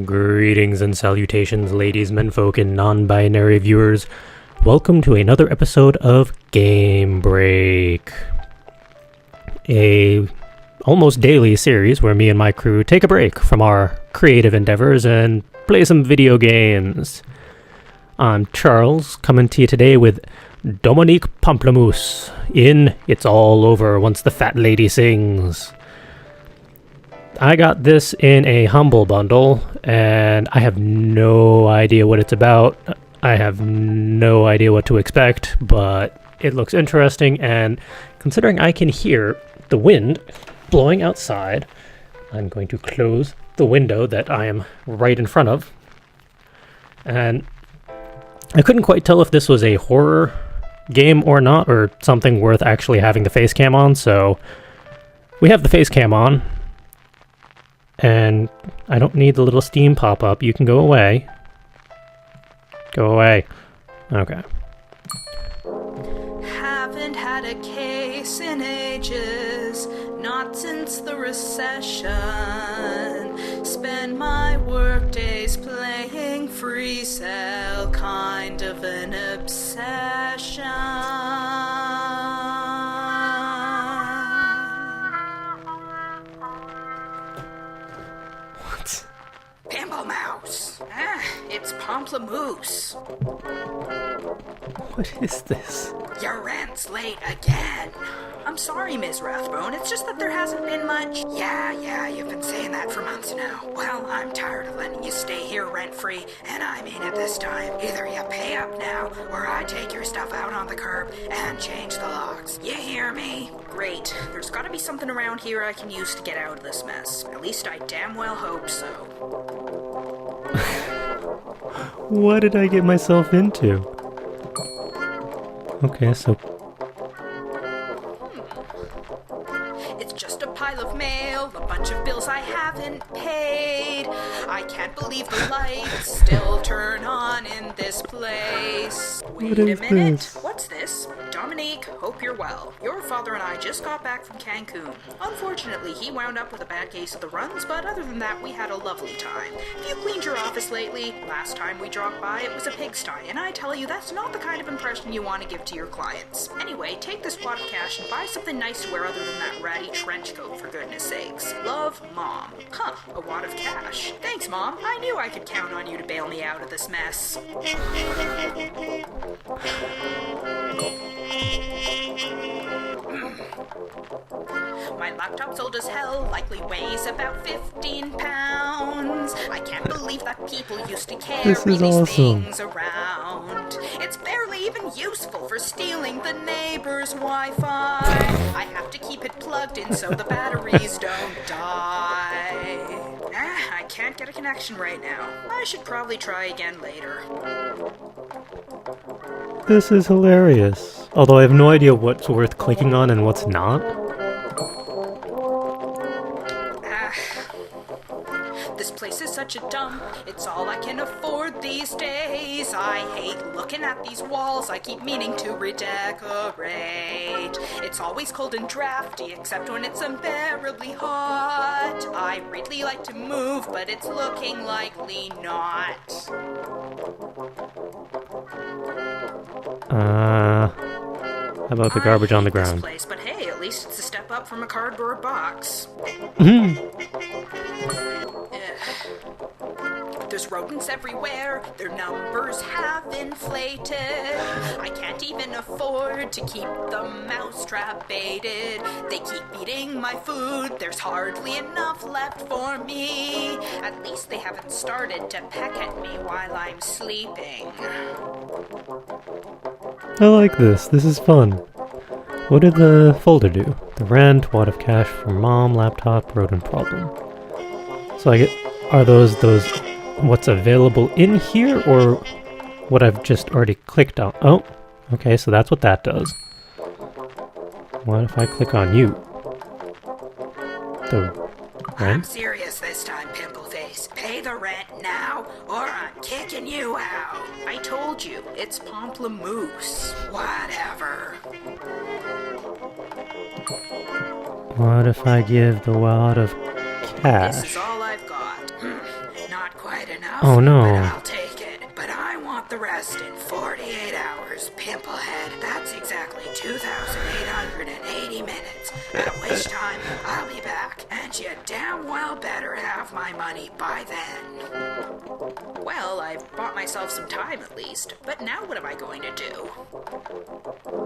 Greetings and salutations, ladies, menfolk, and non-binary viewers. Welcome to another episode of Game Break, a almost daily series where me and my crew take a break from our creative endeavors and play some video games. I'm Charles, coming to you today with Dominique Pamplomousse in It's All Over Once the Fat Lady Sings. I got this in a Humble Bundle, and I have no idea what it's about. I have no idea what to expect, but it looks interesting, and considering I can hear the wind blowing outside, I'm going to close the window that I am right in front of. And I couldn't quite tell if this was a horror game or not, or something worth actually having the face cam on, so we have the face cam on. And I don't need the little steam pop-up. You can go away. Go away. Okay. Haven't had a case in ages, not since the recession. Spend my work days playing free cell, kind of an obsession. Pamplomousse. It's Pamplomousse. What is this? Your rent's late again. I'm sorry, Ms. Rathbone. It's just that there hasn't been much. Yeah, you've been saying that for months now. Well, I'm tired of letting you stay here rent-free, and I mean it this time. Either you pay up now, or I take your stuff out on the curb and change the locks. You hear me? Great. There's gotta be something around here I can use to get out of this mess. At least I damn well hope so. What did I get myself into? Okay, so... It's just a pile of mail, a bunch of bills I haven't paid. I can't believe the lights still turn on in this place. Wait a minute. This? What's this? Dominique, hope you're well. Your father and I just got back from Cancun. Unfortunately, he wound up with a bad case of the runs, but other than that, we had a lovely time. Have you cleaned your office lately? Last time we dropped by, it was a pigsty, and I tell you, that's not the kind of impression you want to give to your clients. Anyway, take this wad of cash and buy something nice to wear other than that ratty trench coat, for goodness sakes. Love, Mom. Huh, a wad of cash. Thanks, Mom. I knew I could count on you to bail me out of this mess. My laptop's old as hell, likely weighs about 15 pounds. I can't believe that people used to carry these things around. It's barely even useful for stealing the neighbor's Wi-Fi. I have to keep it plugged in so the batteries don't die. I can't get a connection right now. I should probably try again later. This is hilarious. Although I have no idea what's worth clicking on and what's not. This place is such a dump. It's all I can afford these days. I hate looking at these walls I keep meaning to redecorate. It's always cold and drafty, except when it's unbearably hot. I really like to move, but it's looking likely not. How about the garbage on the ground? This place, but hey, at least it's a step up from a cardboard box. There's rodents everywhere, their numbers have inflated. I can't even afford to keep the mousetrap baited. They keep eating my food, there's hardly enough left for me. At least they haven't started to peck at me while I'm sleeping. I like this. This is fun. What did the folder do? The rent, wad of cash for mom, laptop, rodent problem. So I get... Are those what's available in here, or what I've just already clicked on? Oh, okay, so that's what that does. What if I click on you? The rent? I'm serious this time, Pimpleface. Pay the rent now, or I'm kicking you out. I told you, it's Pamplomousse. Whatever. What if I give the wad of cash? This is all I've got. Not quite enough. Oh, no. But I'll take it. But I want the rest in 48 hours, Pimplehead. That's exactly 2,880 minutes. At which time, I'll be back. And you damn well better have my money by then. Well, I've bought myself some time at least. But now what am I going to do?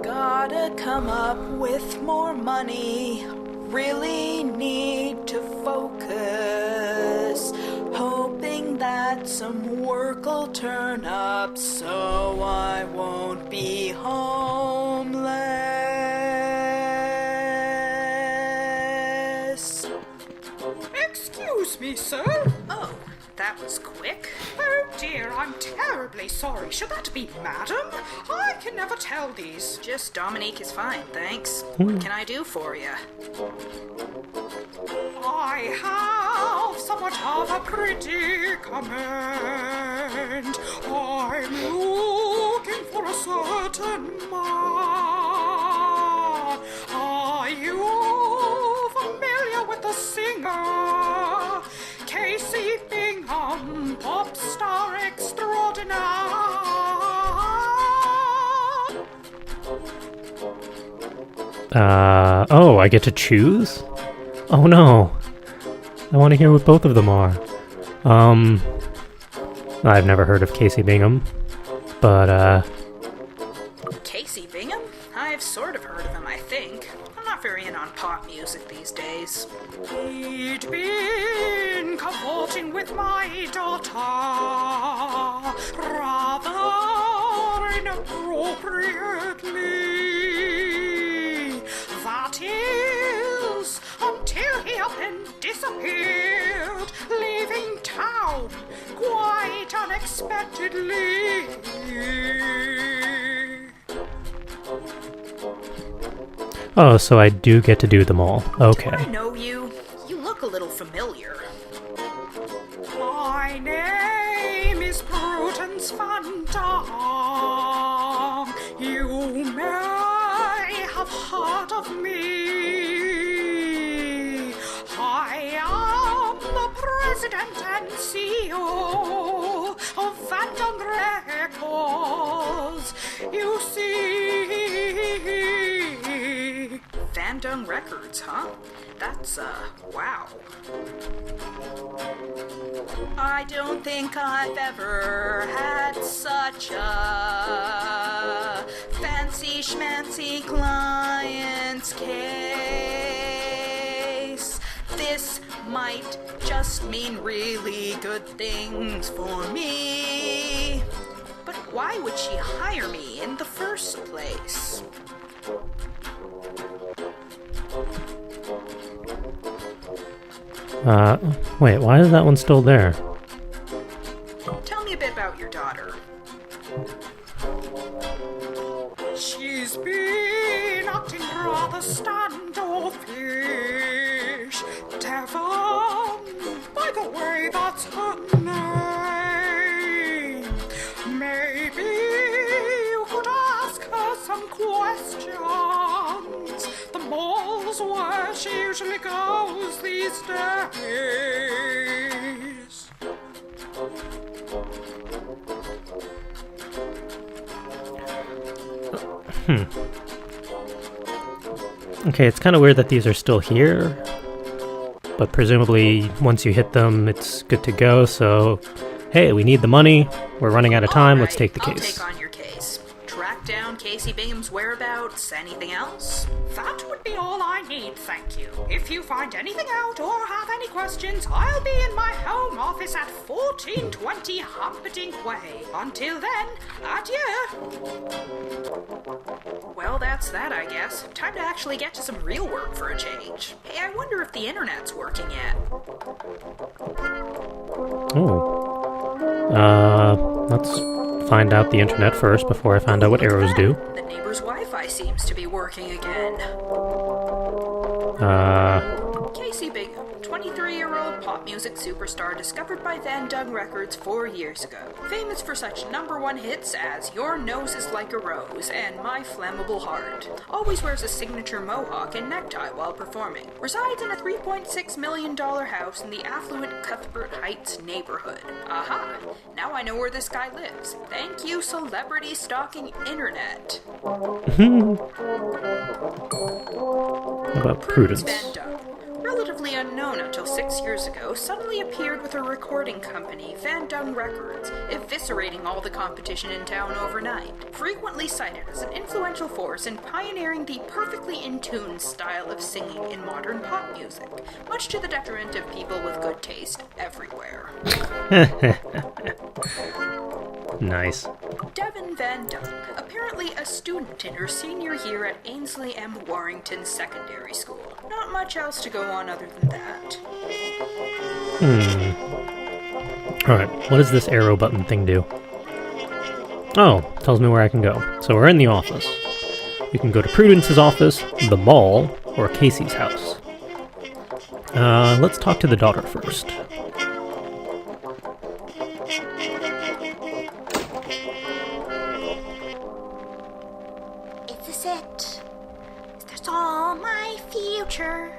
Gotta come up with more money. Really need to focus. Hoping that some work'll turn up so I won't be homeless. Excuse me, sir. Oh, that was quick. Oh dear, I'm terribly sorry. Should that be madam? I can never tell these. Just Dominique is fine, thanks. What can I do for you? I have somewhat of a predicament. I'm looking for a certain man. Are you familiar with the singer? Casey Bingham, pop star extraordinaire. Oh, I get to choose? Oh no. I want to hear what both of them are. I've never heard of Casey Bingham, but, Casey Bingham? I've sort of heard of him, I think. I'm not very in on pop music these days. He'd been cavorting with my daughter rather inappropriately. That is, until he up and disappeared, leaving town quite unexpectedly. oh, so I do get to do them all. Okay. Do I know you? You look a little familiar. My name is Prudence Van Dam. You may have heard of me. I am the president and CEO of Van Dam Records. You see, Van Dam Records, huh? That's, wow. I don't think I've ever had such a fancy schmancy client's case. This might just mean really good things for me. But why would she hire me in the first place? Wait, why is that one still there? Tell me a bit about your daughter. She's been acting rather standoffish. Devon, by the way, that's her name. Maybe you could ask her some questions. The mall's where she usually goes these days. Okay, it's kind of weird that these are still here, but presumably once you hit them, it's good to go, so hey, we need the money, we're running out of time, All let's take the I'll case. take on your case. Track down Casey Bingham's whereabouts. Anything else? That would be all I need, thank you. If you find anything out or have any questions, I'll be in my home office at 1420 Humperdinck Way. Until then, adieu. Well, that's that, I guess. Time to actually get to some real work for a change. Hey, I wonder if the internet's working yet. Let's find out the internet first before I find out what arrows do. The neighbor's Wi-Fi seems to be working again. Casey Bingham, 23-year-old pop music music superstar discovered by Van Dung Records 4 years ago. Famous for such #1 hits as Your Nose is Like a Rose and My Flammable Heart. Always wears a signature mohawk and necktie while performing. Resides in a $3.6 million house in the affluent Cuthbert Heights neighborhood. Aha! Now I know where this guy lives. Thank you, celebrity stalking internet. What about Prudence? Van Dung, relatively unknown until 6 years ago, suddenly appeared with a recording company, Van Dung Records, eviscerating all the competition in town overnight. Frequently cited as an influential force in pioneering the perfectly in tune style of singing in modern pop music, much to the detriment of people with good taste everywhere. Nice. Devin Van Dung, apparently a student in her senior year at Ainsley M. Warrington Secondary School. Not much else to go on other than that. Alright, what does this arrow button thing do? Oh, tells me where I can go. So we're in the office. We can go to Prudence's office, the mall, or Casey's house. Let's talk to the daughter first. Is this it? Is this all my future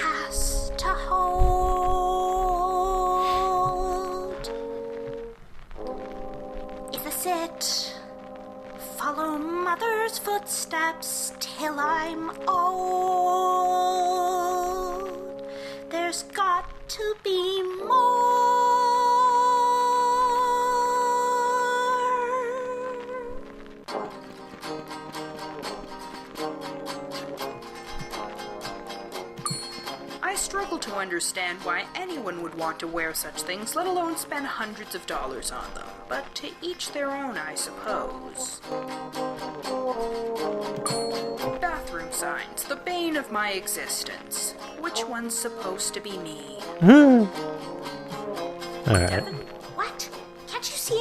has to hold? Is this it? Follow mother's footsteps till I'm old. There's got to be more. I struggle to understand why anyone would want to wear such things, let alone spend hundreds of dollars on them. But to each their own, I suppose. Bathroom signs, the bane of my existence. Which one's supposed to be me? Alright. Devin, what? Can't you see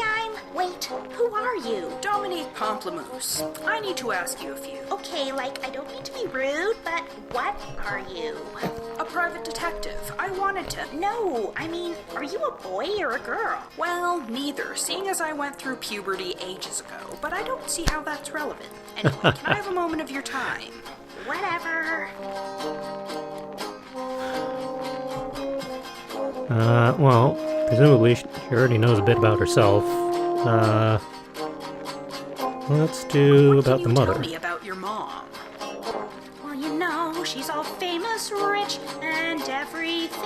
Wait, who are you? Dominique Pamplomousse. I need to ask you a few. Okay, I don't mean to be rude, but what are you? A private detective. I wanted to... No, I mean, are you a boy or a girl? Well, neither, seeing as I went through puberty ages ago, but I don't see how that's relevant. Anyway, can I have a moment of your time? Whatever. Well, presumably she already knows a bit about herself. Let's do What about can the you mother. tell me about your mom? Well, you know, she's all famous, rich, and everything.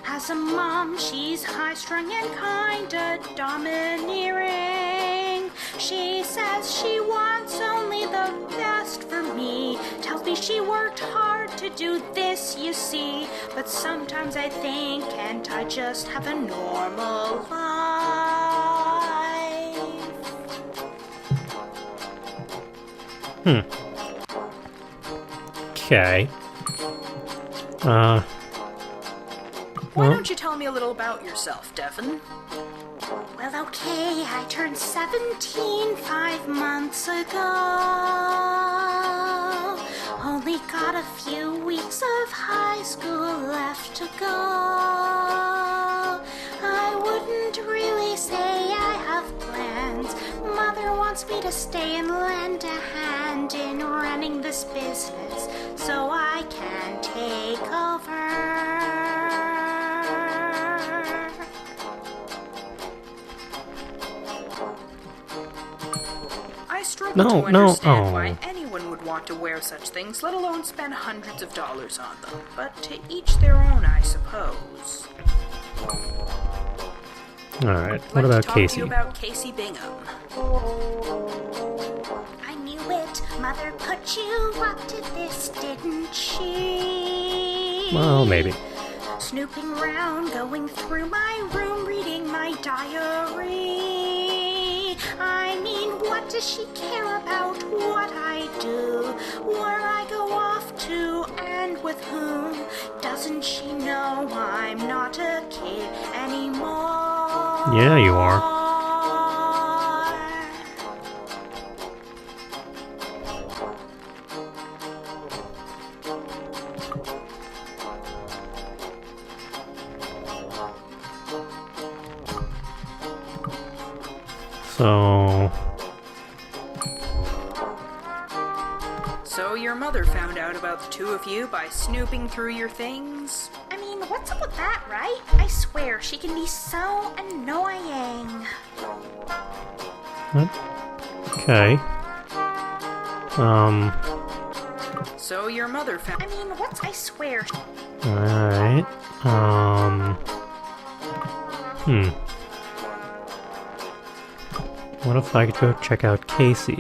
As a mom, she's high-strung and kinda domineering. She says she wants only the best for me. Tells me she worked hard to do this, you see. But sometimes I think, can't I just have a normal life? Okay. Why Well, don't you tell me a little about yourself, Devin? Well, okay, I turned 17 5 months ago. Only got a few weeks of high school left to go. I wouldn't really say I have plans. Mother wants me to stay and lend a hand in running this business so I can take over. I struggle No, to no, understand oh. why anyone would want to wear such things, let alone spend hundreds of dollars on them. But to each their own, I suppose. alright. What Let me about talk to Casey? you about Casey Bingham. I knew it. Mother put you up to this, didn't she? Well, maybe. Snooping around, going through my room, reading my diary. I mean, what does she care about what I do? Where I go off to and with whom? Doesn't she know I'm not a kid anymore? Yeah, you are. So your mother found out about the two of you by snooping through your things? I mean, what's up with that, right? I swear, she can be so annoying. Okay. So your mother found... I mean, I swear. Alright. What if I could go check out Casey?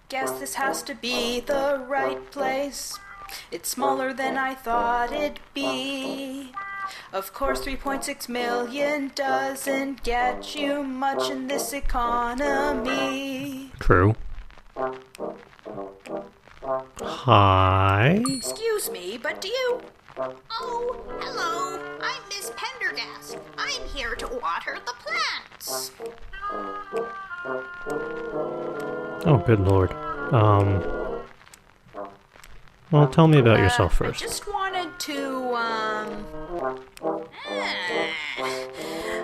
Guess this has to be the right place. It's smaller than I thought it'd be. Of course, 3.6 million doesn't get you much in this economy. True. Hi? Excuse me, but do you... Oh, hello. I'm Miss Pendergast. I'm here to water the plants. Oh, good lord. Well, tell me about yourself first. I just wanted to,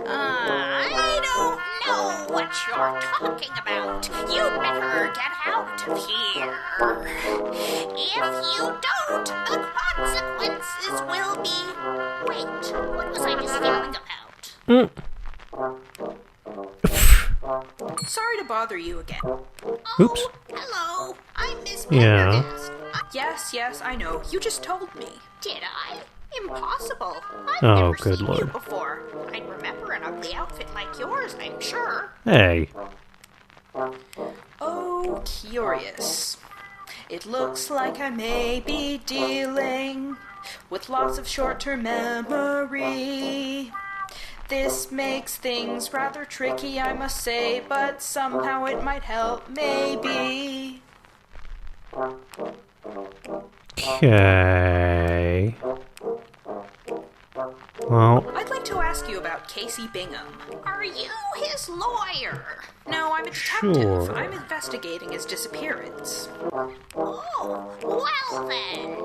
I don't know what you're talking about. You'd better get out of here. If you don't, the consequences will be... Wait, what was I just yelling about? Sorry to bother you again. Oops. Hello, I'm Miss Yeah. Pendergast. Yes, I know. You just told me. Did I? Impossible. I've Oh, never good seen lord. you before. I'd remember an ugly outfit like yours, I'm sure. Hey. Oh, curious. It looks like I may be dealing with lots of short-term memory. This makes things rather tricky, I must say, but somehow it might help, maybe. Okay. Well, I'd like to ask you about Casey Bingham. Are you his lawyer? No, I'm a detective. Sure. I'm investigating his disappearance. Oh, well then.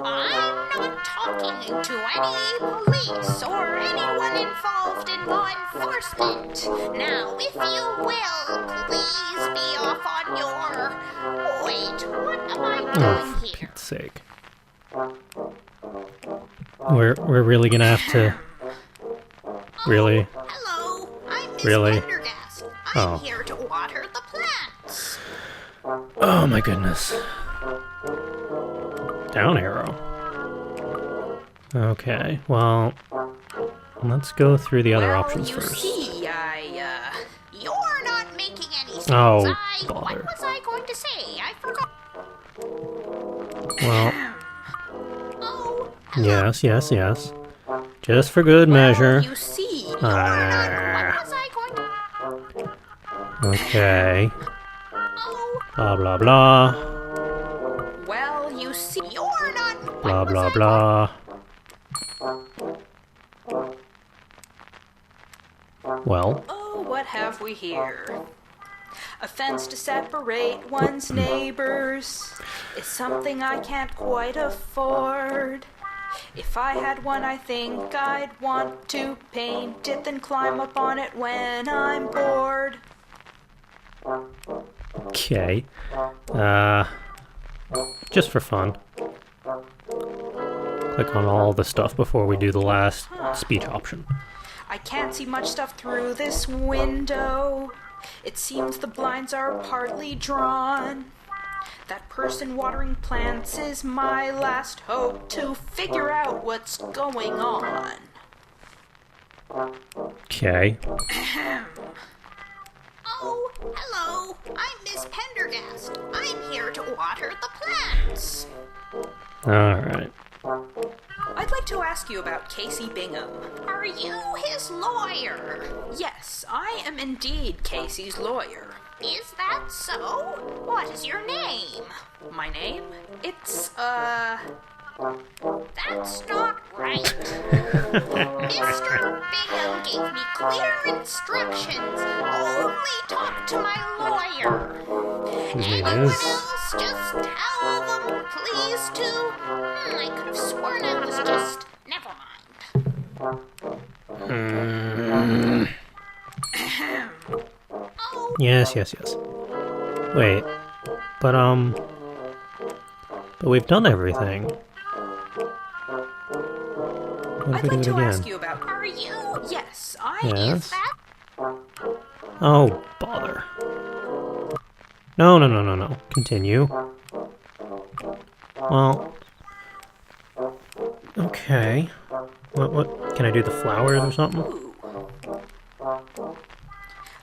I'm not talking to any police or anyone involved in law enforcement. Now, if you will, please be off on your... Wait, what am I oh, doing for here? Pete's sake. We're really gonna have to... Really? Hello, I'm Miss Really? Pendergast. Oh. I'm here to water the plants. Oh my goodness. Down arrow. Okay, well... Let's go through the other options you first. see, You're not making any sense. Oh, What bother. was I going to say? I forgot. Well, Oh, yes. Just for good measure. You see, what was I going to... Okay. Oh, Blah, blah, blah. well, you see, you're not... Blah, blah, blah. Well, oh, what have we here? A fence to separate one's neighbors is something I can't quite afford. If I had one, I think I'd want to paint it, then climb up on it when I'm bored. okay. Just for fun. Click on all the stuff before we do the last speech option. I can't see much stuff through this window. It seems the blinds are partly drawn. That person watering plants is my last hope to figure out what's going on. Okay. Oh, hello. I'm Miss Pendergast. I'm here to water the plants. Alright. I'd like to ask you about Casey Bingham. Are you his lawyer? Yes, I am indeed Casey's lawyer. Is that so? What is your name? My name? It's, That's not right. Mr. Bingham gave me clear instructions. Only talk to my lawyer. His name Anyone is... else, just tell them, please, to... I could Yes. Wait, but we've done everything. What if I'd we like do it to ask again? you about. Are you? Yes, I Yes. That Oh, bother. No. Continue. Well. Okay. What? Can I do the flowers or something? Ooh.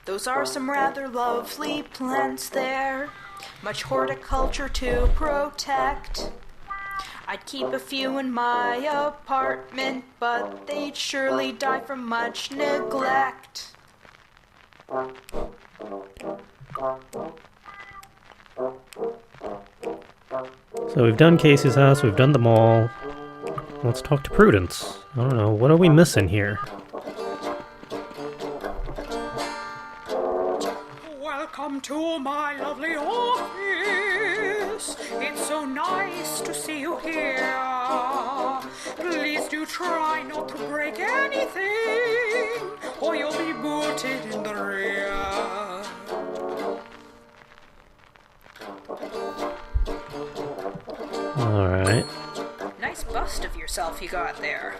Those are some rather lovely plants there. Much horticulture to protect. I'd keep a few in my apartment, but they'd surely die from much neglect. So we've done Casey's house, we've done them all. Let's talk to Prudence. I don't know, what are we missing here? Welcome to my lovely office. It's so nice to see you here. Please do try not to break anything, or you'll be booted in the rear. Alright. Nice bust of yourself you got there.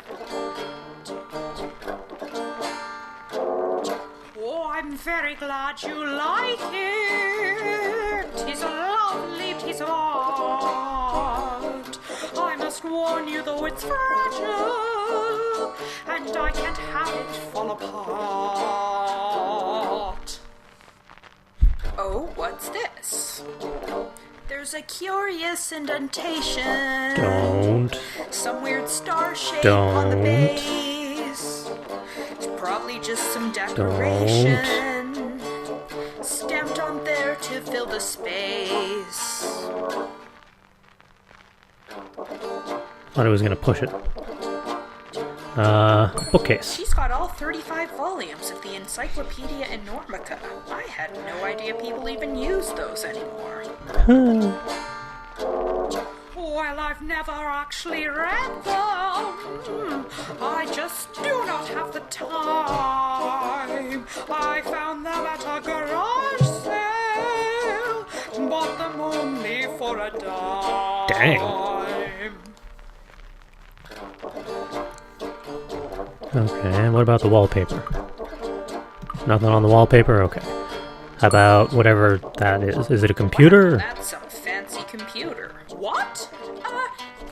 Oh, I'm very glad you like it. 'Tis a lovely piece of art. I must warn you, though, it's fragile, and I can't have it fall apart. Oh, what's this? There's a curious indentation. Don't. Some weird star shape on the base. It's probably just some decoration. Stamped on there to fill the space. Thought I was gonna push it. Bookcase. She's got all 35 volumes of the Encyclopedia Enormica. I had no idea people even used those anymore. Well, I've never actually read them. I just do not have the time. I found them at a garage sale. Bought them only for a dime. Dang. Okay, and what about the wallpaper? Nothing on the wallpaper? Okay. How about whatever that is? Is it a computer? That's some fancy computer. What?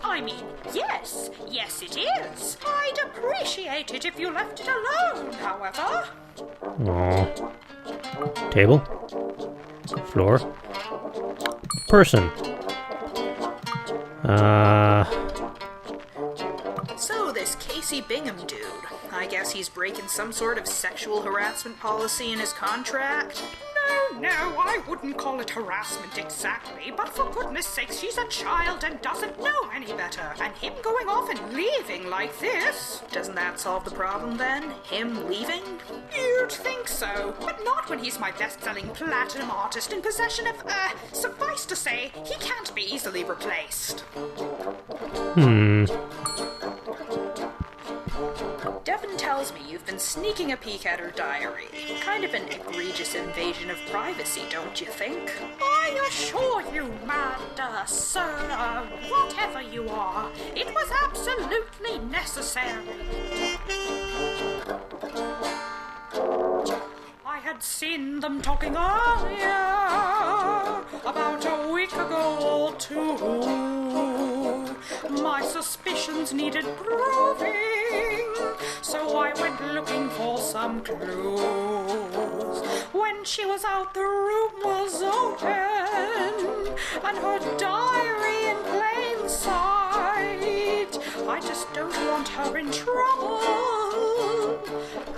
I mean, yes it is. I'd appreciate it if you left it alone, however. Oh. Table? Floor? Person? So this Casey Bingham dude, I guess he's breaking some sort of sexual harassment policy in his contract? No, I wouldn't call it harassment exactly, but for goodness sakes, she's a child and doesn't know any better. And him going off and leaving like this, doesn't that solve the problem then? Him leaving? You'd think so, but not when he's my best-selling platinum artist in possession of, suffice to say, he can't be easily replaced. Devon tells me you've been sneaking a peek at her diary. Kind of an egregious invasion of privacy, don't you think? I assure you, mad sir, whatever you are, it was absolutely necessary. I had seen them talking earlier, about a week ago or two. My suspicions needed proving, so I went looking for some clues. When she was out, the room was open, and her diary in plain sight. I just don't want her in trouble.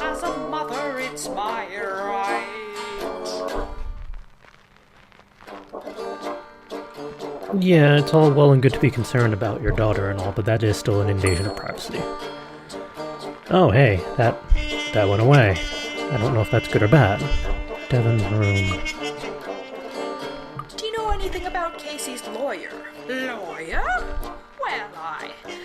As a mother, it's my right. Yeah, it's all well and good to be concerned about your daughter and all, but that is still an invasion of privacy. Oh, hey, that went away. I don't know if that's good or bad. Devon's room. Do you know anything about Casey's lawyer? Lawyer? Well,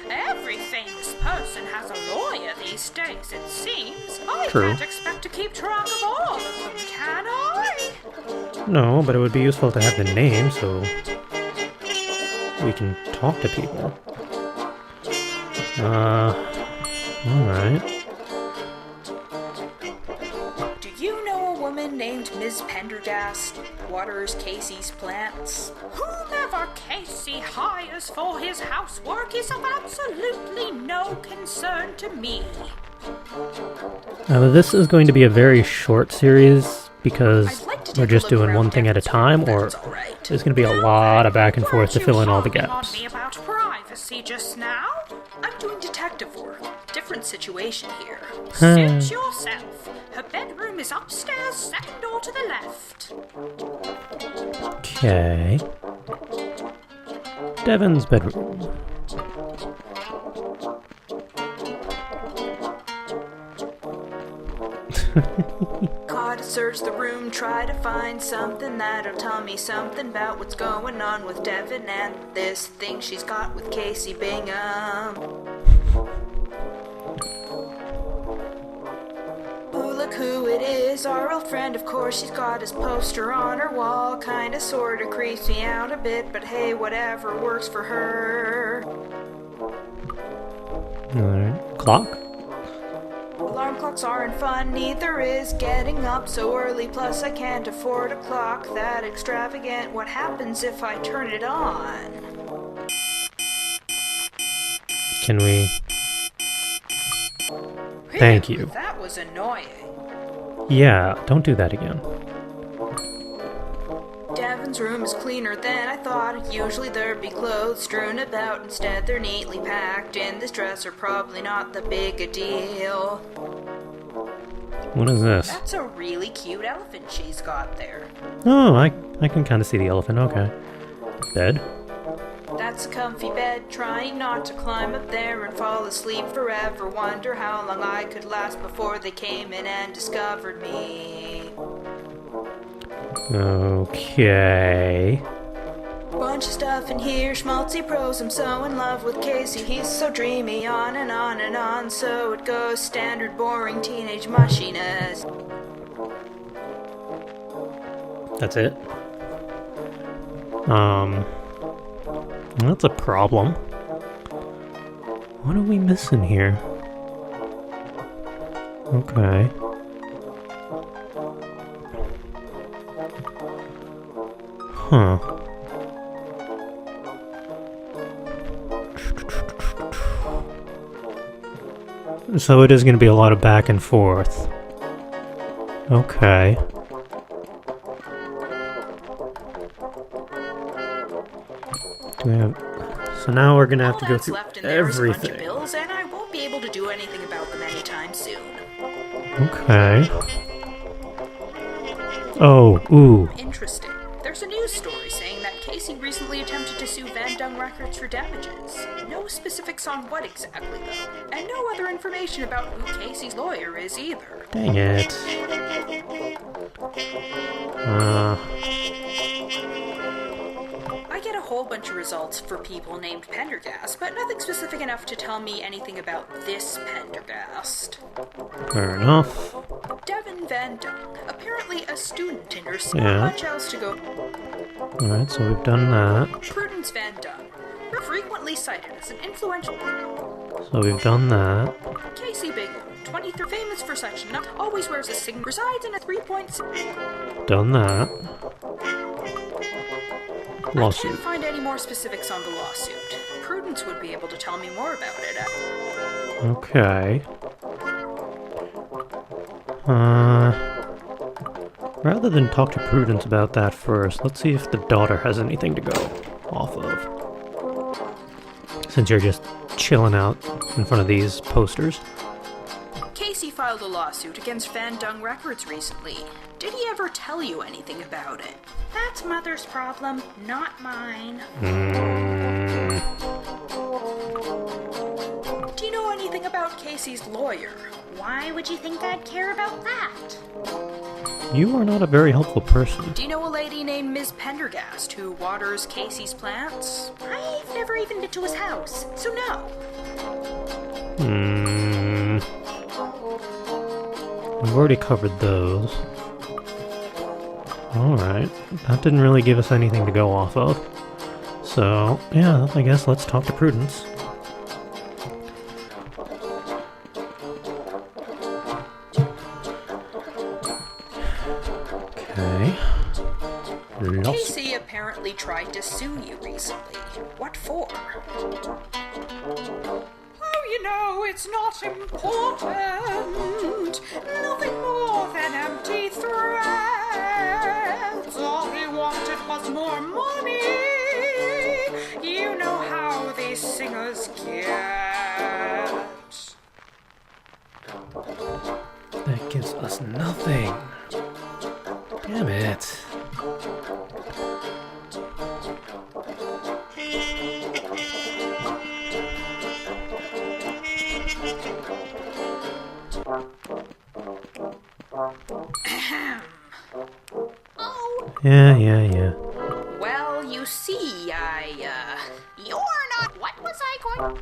every famous person has a lawyer these these days, it seems. I True. can't expect to keep track of all of them, can I? No, but it would be useful to have the name so we can talk to people. Alright. Do you know a woman named Ms. Pendergast, waters Casey's plants? Whomever Casey hires for his housework is of absolutely no concern to me. This is going to be a very short series because I'd like to we're take just a look doing around one thing at a Devin's time, room, or that's all right. there's going to be a lot of back and forth to fill in all the Weren't you gaps. harping on me about privacy just now? I'm doing detective work. Different situation here. Suit yourself. Her bedroom is upstairs, second door to the left. Okay. Devin's bedroom. Gotta search the room, try to find something that'll tell me something about what's going on with Devin and this thing she's got with Casey Bingham. Ooh, look who it is, our old friend, of course. She's got his poster on her wall. Kinda sorta creeps me out a bit, but hey, whatever works for her. Alright. Clock? Alarm clocks aren't fun, neither is getting up so early. Plus, I can't afford a clock that extravagant. What happens if I turn it on? Can we... Thank you. That was annoying. Yeah, don't do that again. Devin's room is cleaner than I thought. Usually there'd be clothes strewn about. Instead, they're neatly packed in this dresser. Probably not the big a deal. What is this? That's a really cute elephant she's got there. Oh, I can kind of see the elephant. Okay. Bed? That's a comfy bed, trying not to climb up there and fall asleep forever. Wonder how long I could last before they came in and discovered me. Okay. Bunch of stuff in here, schmaltzy pros. I'm so in love with Casey. He's so dreamy, on and on and on. So it goes, standard boring teenage mushiness. That's it? That's a problem. What are we missing here? Okay. Huh. So it is going to be a lot of back and forth. Okay. Do we have... So now we're going to have to go through everything. Bills, and I won't be able to do anything about them anytime soon. Okay. Oh, ooh. Interesting. There's a news story saying that Casey recently attempted to sue Van Dung Records for damages. No specifics on what exactly, though. And no other information about who Casey's lawyer is either. Dang it. I get a whole bunch of results for people named Pendergast, but nothing specific enough to tell me anything about this Pendergast. Fair enough. Devin Van Dung, apparently a student in her Yeah. Not much else to go. Alright, so we've done that. Prudence Van Dung, frequently cited as an influential. So we've done that. Casey Bingham, 23, famous for such not always wears a sign, resides in a 3.6. Done that. I Lawsuit. can't find any more specifics on the lawsuit. Prudence would be able to tell me more about it. Okay. Rather than talk to Prudence about that first, let's see if the daughter has anything to go off of. Since you're just chilling out in front of these posters. Casey filed a lawsuit against Van Dung Records recently. Did he ever tell you anything about it? That's Mother's problem, not mine. Do you know anything about Casey's lawyer? Why would you think I'd care about that? You are not a very helpful person. Do you know a lady named Ms. Pendergast who waters Casey's plants? I've never even been to his house, so no. we've already covered those. Alright, that didn't really give us anything to go off of. So, yeah, I guess let's talk to Prudence. Okay. Casey apparently tried to sue you recently. What for? Oh, you know, it's not important. Nothing more than empty threats. All he wanted was more money. You know how these singers get. That gives us nothing. Damn it. Oh, Yeah. Well, you see, you're not. What was I going?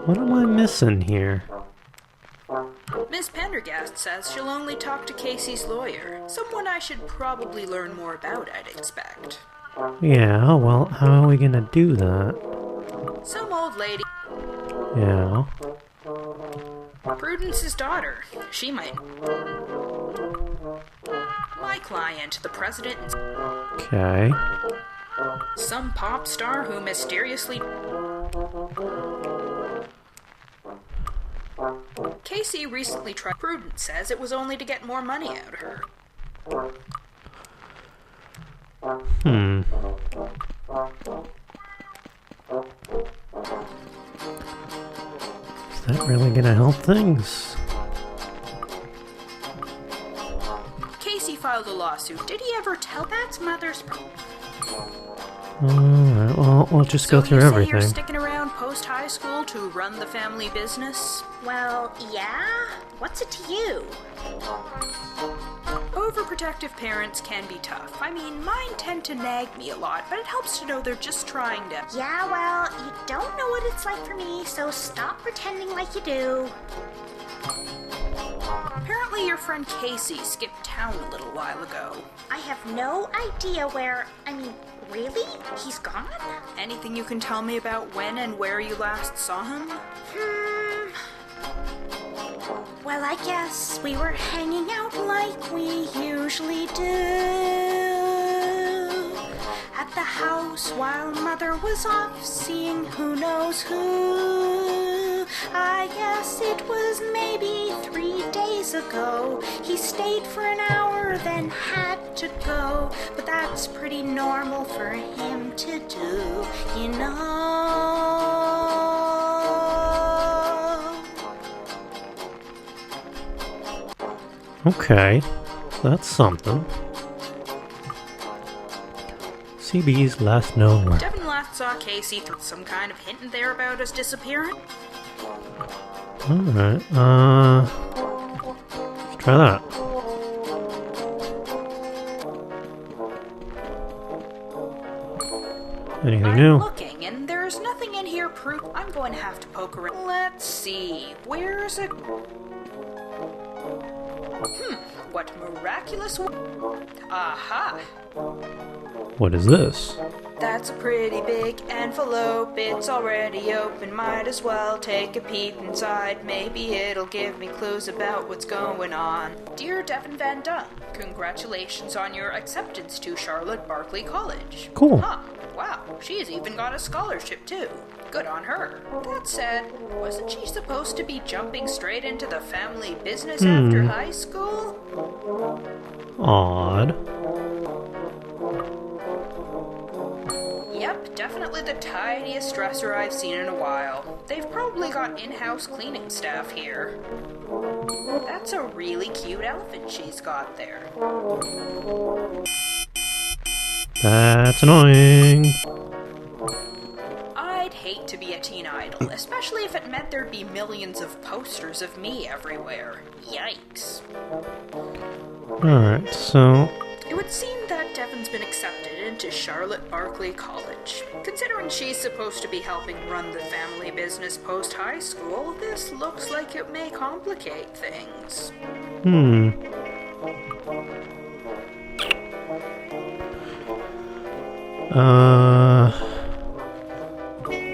What am I missing here? Miss Pendergast says she'll only talk to Casey's lawyer. Someone I should probably learn more about, I'd expect. Yeah, well, how are we gonna do that? Some old lady. Yeah. Prudence's daughter. She might. My client, the president. Okay. Some pop star who mysteriously. Casey recently tried. Prudence says it was only to get more money out of her. Is that really gonna help things? Casey filed a lawsuit. Did he ever tell? That's mother's. Alright, well, we'll just go through So you say everything. you're sticking around post-high school to run the family business? Well, yeah. What's it to you? Overprotective parents can be tough. I mean, mine tend to nag me a lot, but it helps to know they're just trying to. Yeah, well, you don't know what it's like for me, so stop pretending like you do. Apparently your friend Casey skipped town a little while ago. I have no idea where. I mean, really? He's gone? Anything you can tell me about when and where you last saw him? Well, I guess we were hanging out like we usually do at the house while Mother was off seeing who knows who. I guess it was maybe 3 days ago. He stayed for an hour, then had to go. But that's pretty normal for him to do, you know. Okay, that's something. CB's last known word. Devin last saw Casey through some kind of hint in there about his disappearance. Alright, let's try that. Anything I'm new? looking, and there's nothing in here proof. I'm going to have to poke around. Let's see, where's it? What miraculous aha! What is this? That's a pretty big envelope. It's already open. Might as well take a peep inside. Maybe it'll give me clues about what's going on. Dear Devin Van Dunn, congratulations on your acceptance to Charlotte Barkley College. Cool. Huh. Wow, she's even got a scholarship too. Good on her. That said, wasn't she supposed to be jumping straight into the family business after high school? Odd. Yep, definitely the tidiest dresser I've seen in a while. They've probably got in-house cleaning staff here. That's a really cute elephant she's got there. That's annoying. I'd hate to be a teen idol, especially if it meant there'd be millions of posters of me everywhere. Yikes. Alright, so It would seem that that Devon's been accepted into Charlotte Barkley College. Considering she's supposed to be helping run the family business post-high school, this looks like it may complicate things.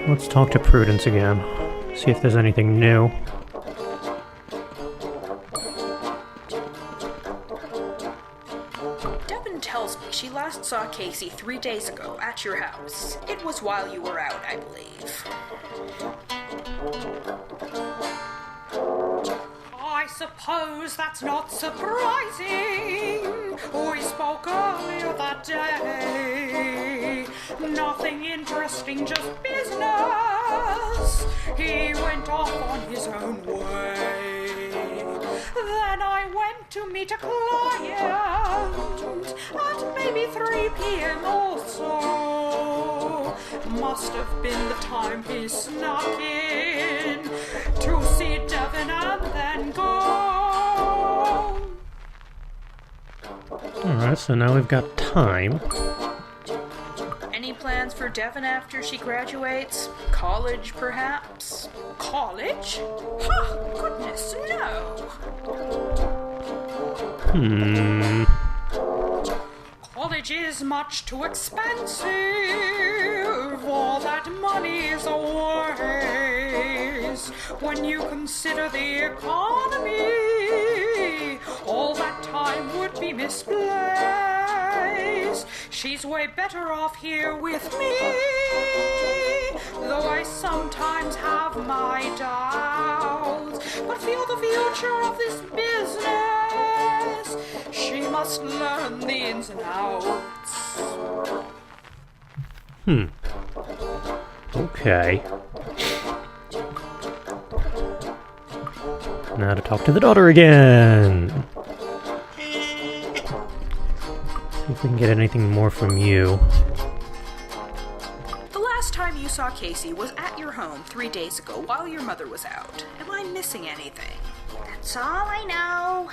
Let's talk to Prudence again. See if there's anything new. Devon tells me she last saw Casey 3 days ago at your house. It was while you were out, I believe. I suppose that's not surprising. We spoke earlier that day. Nothing interesting, just business. He went off on his own way. Then I went to meet a client at maybe 3 p.m. or so. Must have been the time he snuck in to see Devon and then go. Alright, so now we've got time. Any plans for Devon after she graduates? College, perhaps? College? Huh, goodness, no! College is much too expensive. All that money is a waste. When you consider the economy, all that time would be misplaced. She's way better off here with me, though I sometimes have my doubts. But feel the future of this business. She must learn the ins and outs. Okay. Now to talk to the daughter again. See if we can get anything more from you. The last time you saw Casey was at your home 3 days ago while your mother was out. Am I missing anything? That's all I know.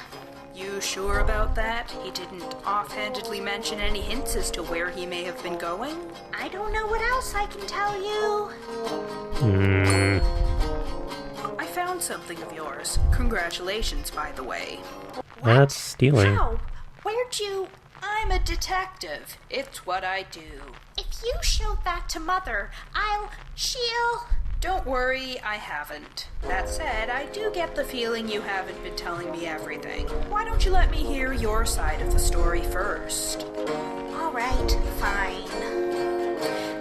You sure about that? He didn't offhandedly mention any hints as to where he may have been going? I don't know what else I can tell you. I found something of yours. Congratulations, by the way. That's stealing. How? Where'd you... I'm a detective. It's what I do. If you showed that to Mother, she'll... Don't worry, I haven't. That said, I do get the feeling you haven't been telling me everything. Why don't you let me hear your side of the story first? All right, fine.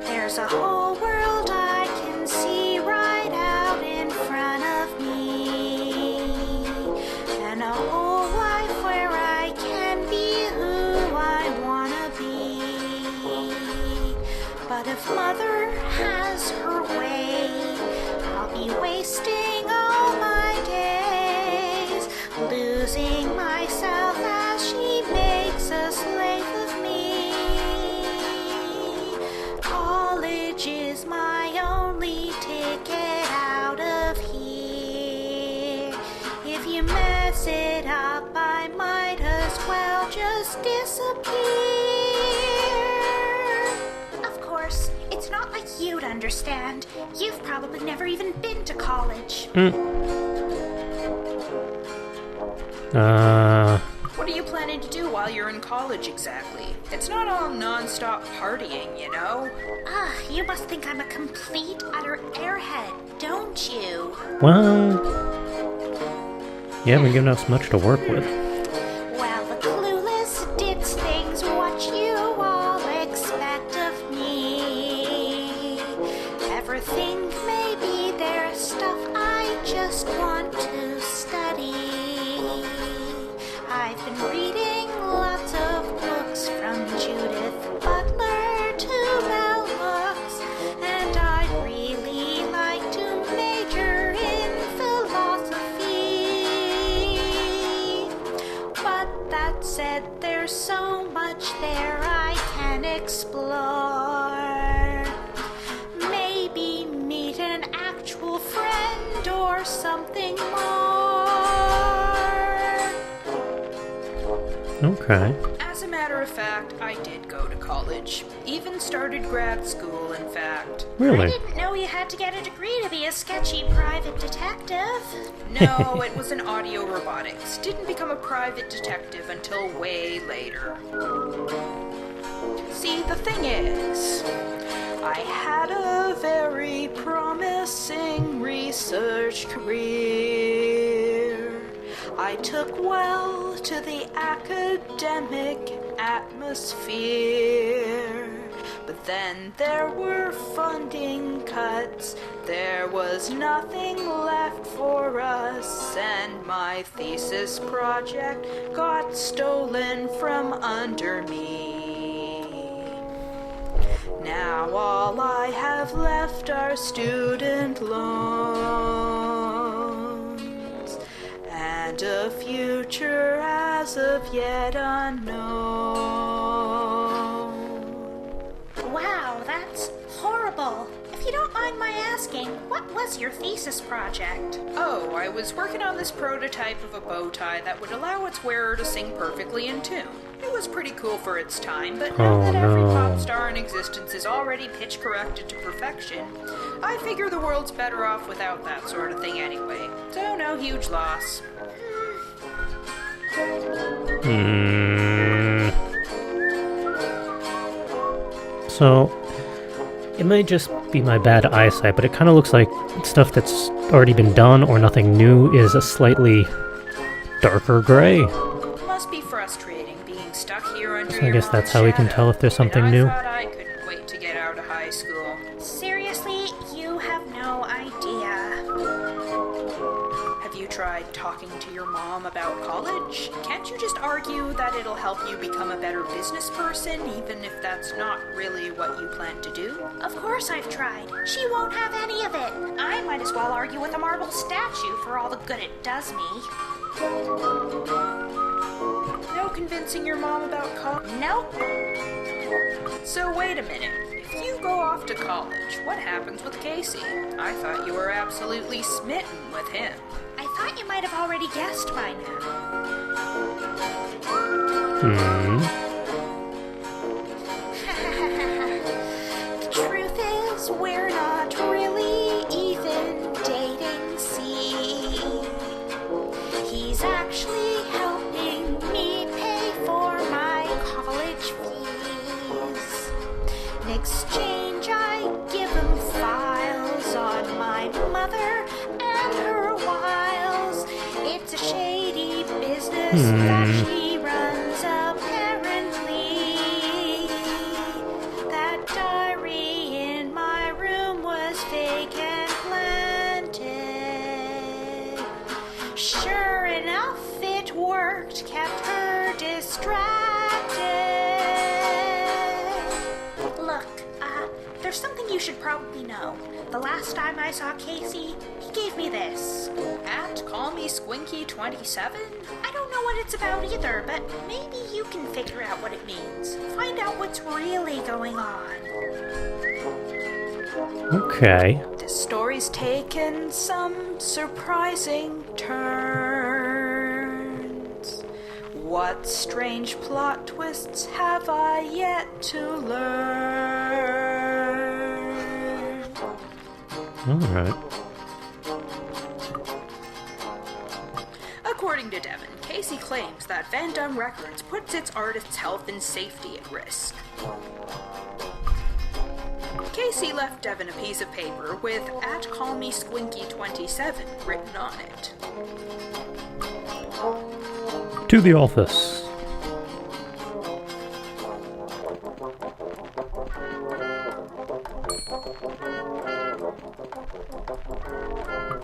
There's a whole world I can see right out in front of me, and a whole life where I can be who I wanna be. But if Mother has her way, I'll be wasting all my days, losing myself as she makes a slave of me. College is my only ticket out of here. If you mess it up, I might as well just disappear. Of course, it's not like you'd understand. You've probably never even been to college. What are you planning to do while you're in college exactly? It's not all non-stop partying, you know? You must think I'm a complete, utter airhead, don't you? Well, you haven't given us much to work with. Well, the clueless ditz things what you all expect of me. Ever think maybe there's stuff I just want to study? I've been reading lots of books from Judith Butler to Mel Hooks, and I'd really like to major in philosophy. But that said, there's so much there I can explore. Maybe meet an actual friend or something more. Okay. As a matter of fact, I did go to college. Even started grad school, in fact. I Really? didn't know you had to get a degree to be a sketchy private detective. No, it was in audio robotics. Didn't become a private detective until way later. See, the thing is, I had a very promising research career. I took well to the academic atmosphere. But then there were funding cuts, there was nothing left for us, and my thesis project got stolen from under me. Now all I have left are student loans, and a future as of yet unknown. Wow, that's horrible. If you don't mind my asking, what was your thesis project? Oh, I was working on this prototype of a bow tie that would allow its wearer to sing perfectly in tune. It was pretty cool for its time, but now that every pop star in existence is already pitch corrected to perfection, I figure the world's better off without that sort of thing anyway. So no huge loss. So, it might just be my bad eyesight, but it kind of looks like stuff that's already been done or nothing new is a slightly darker gray. Must be frustrating being stuck here under So I your guess that's mom's how we can shadow. tell if there's something And new. I thought I couldn't wait to get out of high school. Seriously, you have no idea. Have you tried talking to your mom about college? Can't you just argue that it'll help you become a better business person, even if that's not really what you plan to do? Of course I've tried. She won't have any of it. I might as well argue with a marble statue for all the good it does me. No convincing your mom about college? Nope. So wait a minute. If you go off to college, what happens with Casey? I thought you were absolutely smitten with him. I thought you might have already guessed by now. The truth is, we're not really even dating, see. He's actually helping me pay for my college fees. In exchange, I give him files on my mother and her wiles. It's a shady business that she runs, apparently. That diary in my room was fake and planted. Sure enough, it worked, kept her distracted. Look, there's something you should probably know. The last time I saw Casey, he gave me this. At Call Me Squinky 27? I don't know what it's about either, but maybe you can figure out what it means. Find out what's really going on. Okay. This story's taken some surprising turns. What strange plot twists have I yet to learn? Alright. According to Devon, Casey claims that Van Dum Records puts its artists' health and safety at risk. Casey left Devon a piece of paper with at Call Me Squinky 27 written on it. To the office.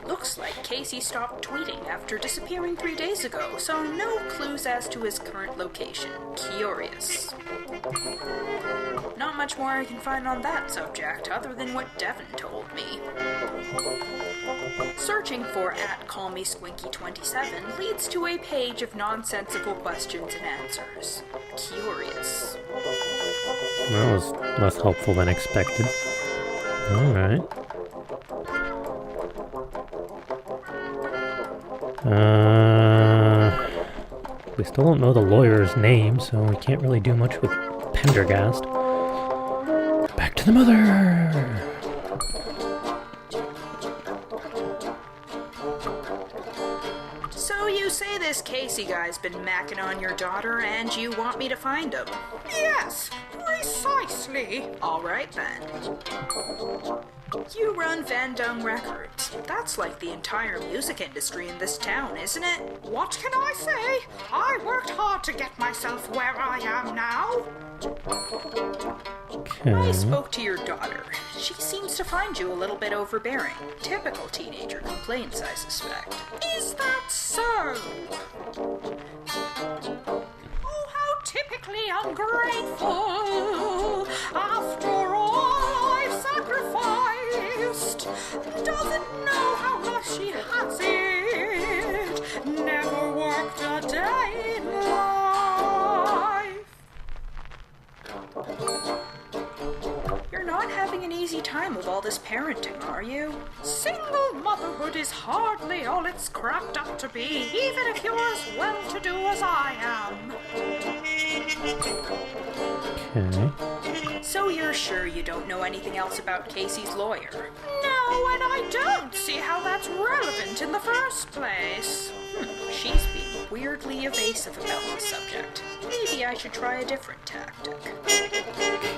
Looks like Casey stopped tweeting after disappearing 3 days ago, so no clues as to his current location. Curious. Not much more I can find on that subject, other than what Devon told me. Searching for at Call Me Squinky 27 leads to a page of nonsensical questions and answers. Curious. That was less helpful than expected. Alright. We still don't know the lawyer's name, so we can't really do much with Pendergast. Back to the mother! So you say this Casey guy's been macking on your daughter and you want me to find him? Yes, precisely. All right then. You run Van Dung Records. That's like the entire music industry in this town, isn't it? What can I say? I worked hard to get myself where I am now. Okay. I spoke to your daughter. She seems to find you a little bit overbearing. Typical teenager complaints, I suspect. Is that so? Oh, how typically ungrateful. After all I've sacrificed, doesn't know how lush she has it. Never worked a day in life. You're not having an easy time with all this parenting, are you? Single motherhood is hardly all it's cracked up to be, even if you're as well-to-do as I am. Okay. So you're sure you don't know anything else about Casey's lawyer? No, and I don't see how that's relevant in the first place. She's being weirdly evasive about the subject. Maybe I should try a different tactic.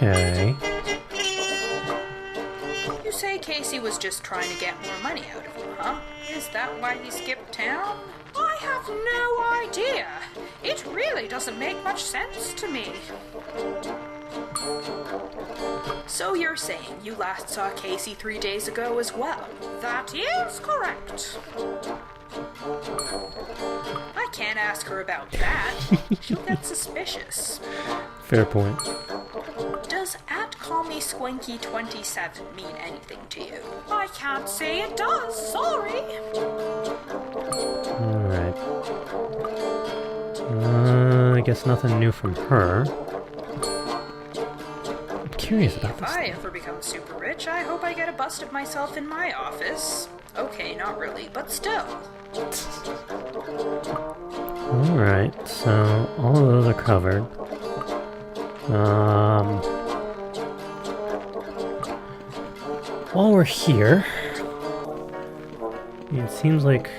Okay. You say Casey was just trying to get more money out of you, huh? Is that why he skipped town? I have no idea. It really doesn't make much sense to me. So you're saying you last saw Casey 3 days ago as well? That is correct. I can't ask her about that. She'll get suspicious. Fair point. Does @CallMeSquinky27 mean anything to you? I can't say it does, sorry. Alright. I guess nothing new from her. I'm curious about If this I thing. ever become super rich, I hope I get a bust of myself in my office. Okay, not really, but still. Alright, so all of those are covered. While we're here, it seems like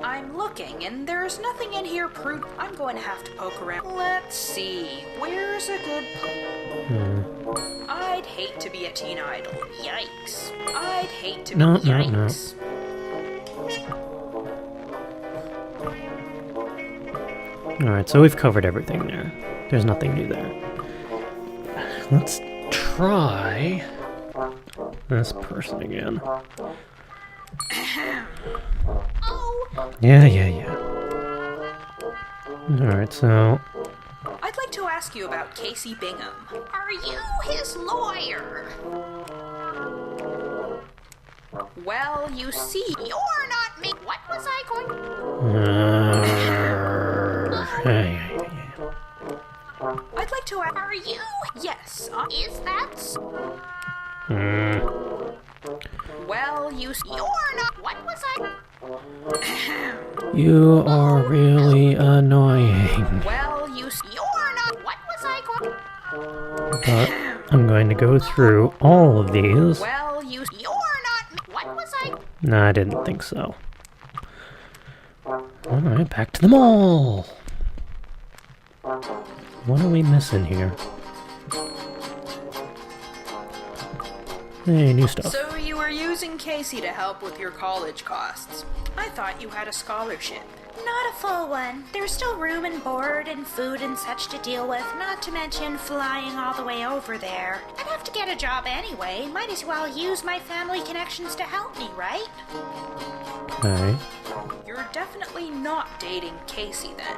I'm looking, and there's nothing in here I'm going to have to poke around. Let's see, where's a good I'd hate to be a teen idol. Yikes. I'd hate to be yikes. Alright, so we've covered everything there. There's nothing new there. Let's try this person again. Oh, Yeah. Alright, so I'd like to ask you about Casey Bingham. are you his lawyer? Well, you see, You're not me. What was I going... I'd like to ask... Are you... Yes, Is that... well, you see... You're not... What was I... You are really annoying. Well, you see... You're not... What was I going... But I'm going to go through all of these. Well, you see... You're not... What was I... No, I didn't think so. Alright, back to the mall! What are we missing here? Hey, new stuff. So you were using Casey to help with your college costs. I thought you had a scholarship. Not a full one. There's still room and board and food and such to deal with, not to mention flying all the way over there. I'd have to get a job anyway. Might as well use my family connections to help me, right? Okay. You're definitely not dating Casey then.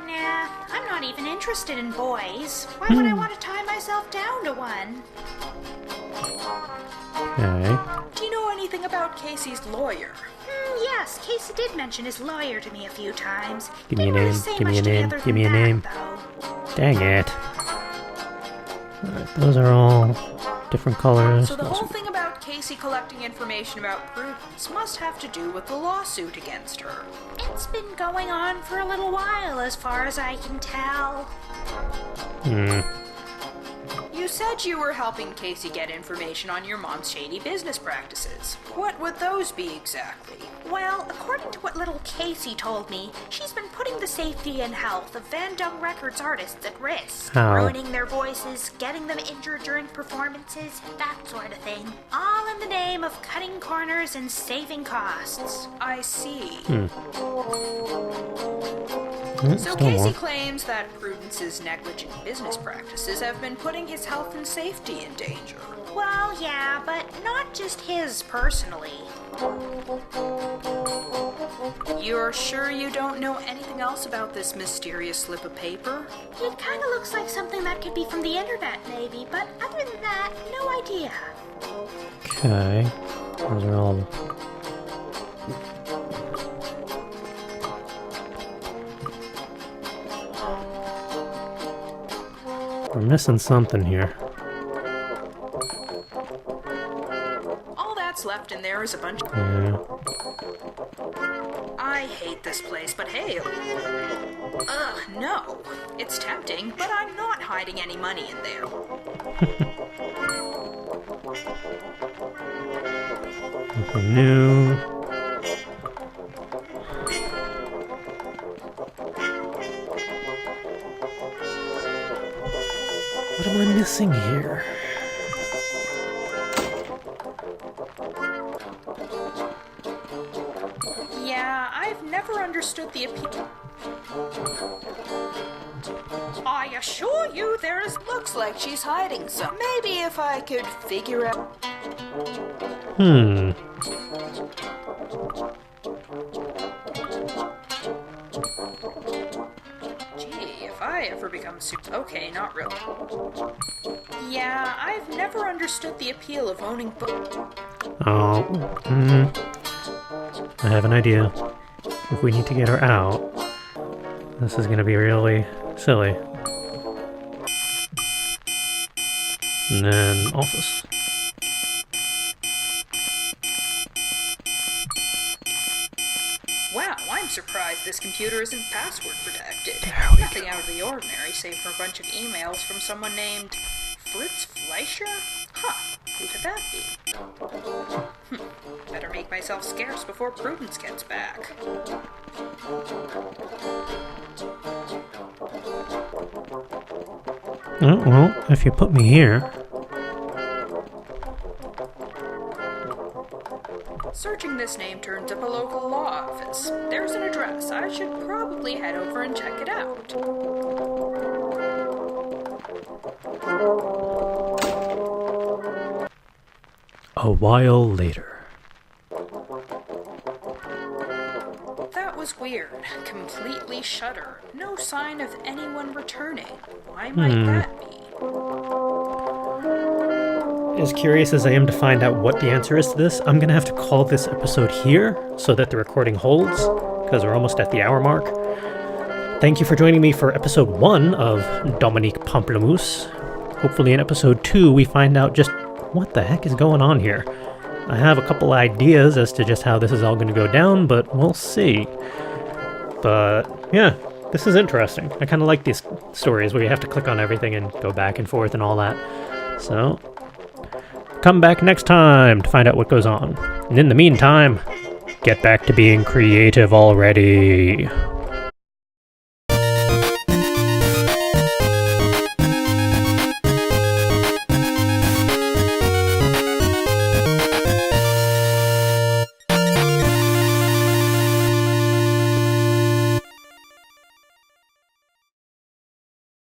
Nah, I'm not even interested in boys. Why would I want to tie myself down to one? Okay. Do you know anything about Casey's lawyer? Yes, Casey did mention his lawyer to me a few times. Give me a Didn't really name, say give me much a name, together give me a than name. that, though. Dang it. Alright, those are all different colors. So the whole thing about Casey Casey collecting information about Prudence must have to do with the lawsuit against her. It's been going on for a little while, as far as I can tell. You said you were helping Casey get information on your mom's shady business practices. What would those be exactly? Well, according to what little Casey told me, she's been putting the safety and health of Van Dung Records artists at risk. How? Ruining their voices, getting them injured during performances, that sort of thing. All in the name of cutting corners and saving costs. I see. So So Casey claims that Prudence's negligent business practices have been putting his health and safety in danger. Well, yeah, but not just his personally. You're sure you don't know anything else about this mysterious slip of paper? It kind of looks like something that could be from the internet, maybe, but other than that, no idea. Okay. Those are all... We're missing something here. All that's left in there is a bunch of... Yeah. I hate this place, but hey... Ugh, no. It's tempting, but I'm not hiding any money in there. Nothing new. What am I missing here? Yeah, I've never understood the appeal. I assure you there is... Looks like she's hiding some. Maybe if I could figure out... Gee, if I ever become super... Okay, not really. Yeah, I've never understood the appeal of owning books. Oh, I have an idea. If we need to get her out, this is gonna be really silly. And then office. Wow, I'm surprised this computer isn't password protected. Nothing out of the ordinary, save for a bunch of emails from someone named Fritz Fleischer? Huh, who could that be? Better make myself scarce before Prudence gets back. Oh, well, if you put me here... Searching this name turns up a local law office. There's an address. I should probably head over and check it out. A while later. That was weird. Completely shuttered. No sign of anyone returning. Why might that be? As curious as I am to find out what the answer is to this, I'm gonna have to call this episode here so that the recording holds, because we're almost at the hour mark. Thank you for joining me for episode 1 of Dominique Pamplomousse. Hopefully in episode 2 we find out just what the heck is going on here. I have a couple ideas as to just how this is all going to go down, but we'll see. But yeah, this is interesting. I kind of like these stories where you have to click on everything and go back and forth and all that. So, come back next time to find out what goes on. And in the meantime, get back to being creative already.